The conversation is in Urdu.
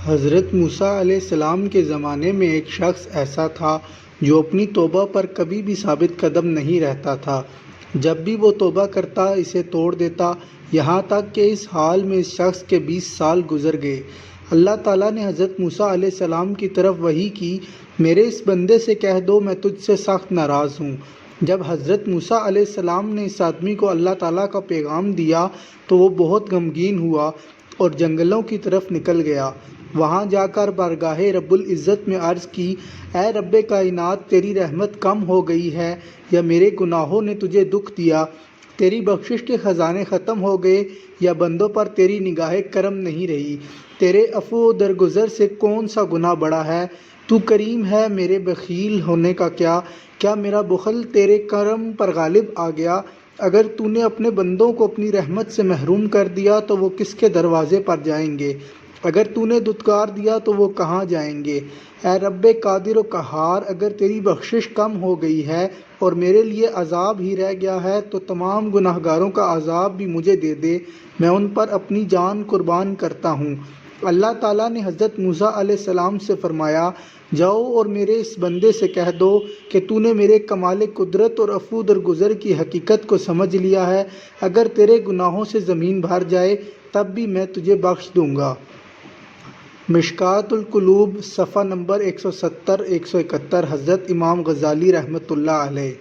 حضرت موسیٰ علیہ السلام کے زمانے میں ایک شخص ایسا تھا جو اپنی توبہ پر کبھی بھی ثابت قدم نہیں رہتا تھا۔ جب بھی وہ توبہ کرتا اسے توڑ دیتا، یہاں تک کہ اس حال میں اس شخص کے 20 سال گزر گئے۔ اللہ تعالیٰ نے حضرت موسیٰ علیہ السلام کی طرف وحی کی، میرے اس بندے سے کہہ دو میں تجھ سے سخت ناراض ہوں۔ جب حضرت موسیٰ علیہ السلام نے اس آدمی کو اللہ تعالیٰ کا پیغام دیا تو وہ بہت غمگین ہوا اور جنگلوں کی طرف نکل گیا۔ وہاں جا کر بارگاہ رب العزت میں عرض کی، اے رب کائنات، تیری رحمت کم ہو گئی ہے یا میرے گناہوں نے تجھے دکھ دیا؟ تیری بخشش کے خزانے ختم ہو گئے یا بندوں پر تیری نگاہ کرم نہیں رہی؟ تیرے عفو و درگزر سے کون سا گناہ بڑا ہے؟ تو کریم ہے، میرے بخیل ہونے کا کیا میرا بخل تیرے کرم پر غالب آ گیا؟ اگر تو نے اپنے بندوں کو اپنی رحمت سے محروم کر دیا تو وہ کس کے دروازے پر جائیں گے؟ اگر تو نے دھتکار دیا تو وہ کہاں جائیں گے؟ اے رب قادر و قہار، اگر تیری بخشش کم ہو گئی ہے اور میرے لیے عذاب ہی رہ گیا ہے تو تمام گناہ گاروں کا عذاب بھی مجھے دے دے، میں ان پر اپنی جان قربان کرتا ہوں۔ اللہ تعالیٰ نے حضرت موسیٰ علیہ السلام سے فرمایا، جاؤ اور میرے اس بندے سے کہہ دو کہ تو نے میرے کمال قدرت اور عفو درگزر کی حقیقت کو سمجھ لیا ہے۔ اگر تیرے گناہوں سے زمین بھر جائے تب بھی میں تجھے بخش دوں گا۔ مشکوٰۃ القلوب صفحہ نمبر 170 171 حضرت امام غزالی رحمۃ اللہ علیہ۔